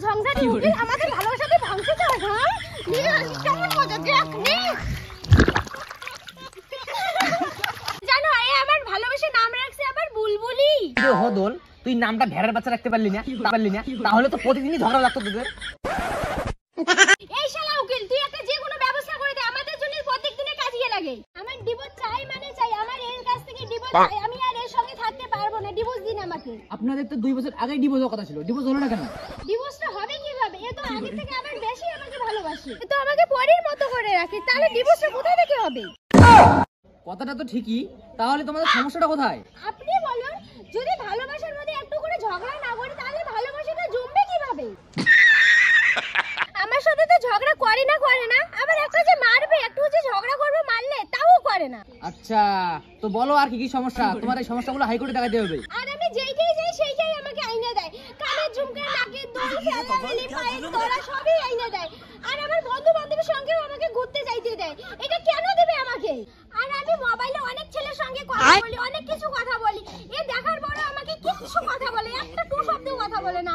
ঝংঝাটি উকিল আমাদের ভালোবাসাকে ধ্বংস করে। হ্যাঁ কেমন মজা দেখ নি। জানো এ আমার ভালোবাসা নাম রাখছে আবার বুলবুলি। হদল তুই নামটা ভেড়ার বাচ্চা রাখতে পারলি না তাহলে তো প্রতিদিনই ঝগড়া লাগতো তোদের। এই শালা উকিল তুই একটা যে কোনো ব্যবস্থা করে দে, আমাদের জন্য প্রত্যেকদিনে কাজিয়ে লাগে। আমার ডিভোর্স চাই মানে চাই, আমার এর কাছ থেকে ডিভোর্স চাই, আমি আর এর সঙ্গে থাকতে পারবো না, ডিভোর্স দিন আমাকে। আপনাদের তো 2 বছর আগেই ডিভোর্স হওয়ার কথা ছিল, ডিভোর্স হলো না কেন? ডিভোর্সটা হবে কিভাবে? এ তো আগে থেকে আবার বেশি আমাকে ভালোবাসে, এ তো আমাকে পরের মতো করে রাখে, তাহলে ডিভোর্সটা কোথা থেকে হবে? কথাটা তো ঠিকই, তাহলে তোমাদের সমস্যাটা কোথায়? আপনি বলুন, যদি ভালোবাসার মধ্যে একটু করে ঝগড়া না করি তাহলে ভালোবাসাটা জমবে কিভাবে? আমার সাথে তো ঝগড়া করে না, আবার একটা যে মারবে, একটু যে ঝগড়া করবে মারলে তাও করে না। আচ্ছা তো বলো আর কি কি সমস্যা? তোমার এই সমস্যাগুলো হাইকোর্টে দেখাতে হবে। আর আমি যেইকেই যাই সেইকেই আমাকে আইনা দেয়, কানের ঝুমকা, নাকের দুল, ফেলাফেলি, পায়ের তোড়া সবই আইনা দেয়। আর আমার বন্ধু বান্ধবের সঙ্গেও আমাকে ঘুরতে যাইতে দেয়, এটা কেন দেবে আমাকে? আর আমি মোবাইলে অনেক ছেলের সঙ্গে কথা বলি, অনেক কিছু কথা বলি, এ দেখার পরে আমাকে কিছু কথা বলে, একটা টু শব্দও কথা বলে না।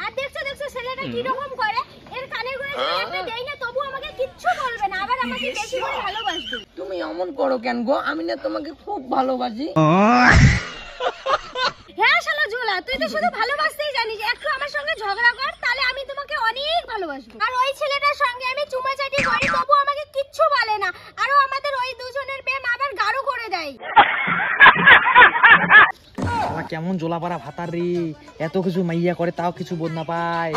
আর দেখছো ছেলেটা কি রকম করে, এর কানের গোড়া যদি একটা দেই না তবু আমাকে কিচ্ছু বলবে না, আবার আমাকে বেশি করে ভালোবাসবে। তুমি এমন করো কেন গো? আমি না তোমাকে খুব ভালোবাসি। হ্যাঁ শালা ঝোলা, তুই তো শুধু ভালোবাসতেই জানিস, একটু আমার সঙ্গে ঝগড়া কর তাহলে আমি তোমাকে অনেক ভালোবাসবো। আর ওই ছেলেটার সঙ্গে আমি চুমাচাটি করি তবু আমাকে কিচ্ছু বলে না, আরো আমাদের ওই দুজনের প্রেম আবার গাঢ় করে দেয়। কেমন জোলাপাড়া ভাতার রে, এত কিছু মাইয়া করে তাও কিছু বোধ না পায়।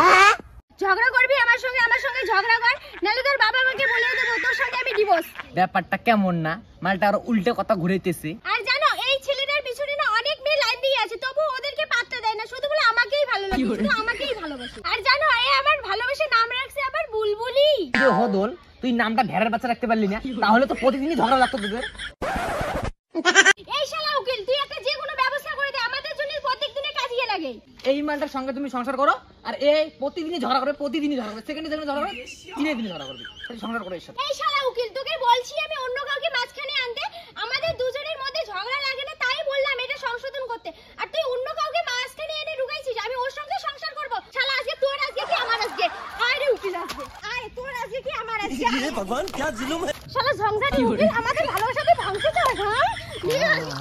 ঝগড়া করবি আমার সঙ্গে ঝগড়া কর, নাহলে তোর বাবা আমাকে বলে দেবো তোর সঙ্গে আমি ডিভোর্স। ব্যাপারটা কেমন না? মালটা আরো উল্টে কথা ঘুরাইতেছে। আর জানো এই ছেলেটার পিছনে না অনেক মেয়ে লাইন দিয়ে আছে, তবু ওদেরকে পাত্তা দেয় না, শুধু বলে আমাকেই ভালো লাগে, শুধু আমাকেই ভালোবাসে। আর জানো এ আমার ভালোবাসা নাম রাখছে আবার বুলবুলি। হদল তুই নামটা ভেড়ার বাচ্চা রাখতে পারলি না তাহলে তো প্রতিদিনই ঝগড়া লাগতো তোদের। এই শালা উকিল তুই একটা যে কোনো ব্যবস্থা করে দে, আমাদের জন্য প্রত্যেকদিনে কাজিয়ে লাগে। এই মালটার সঙ্গে তুমি সংসার করো, আর এই প্রতিদিনই ঝগড়া করে, সেকেন্ডে ঝগড়া করবে, দিনে ঝগড়া করবে, সংসার করো এর সাথে। এই শালা উকিল তোকে বলছি আমি অন্য কাউকে মাঝখানে আনতে, আমাদের দুজনের মধ্যে ঝগড়া লাগে না তাই বললাম এটা সংশোধন করতে, আর তুই অন্য কাউকে মাঝখানে এনে ঢুকাইছিস, আমি ওর সঙ্গে সংসার করব? শালা আজকে তোর আজকে কি আমার আজকে, আয় রে উকিল আজকে আয়, তোর আজকে কি আমার আজকে। हे भगवान क्या जुल्म है। শালা ঝংঝাটি উকিল আমাদের ভালোবাসাকে ধ্বংস করে। হ্যাঁ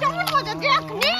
কেমন মজা দেখ নি।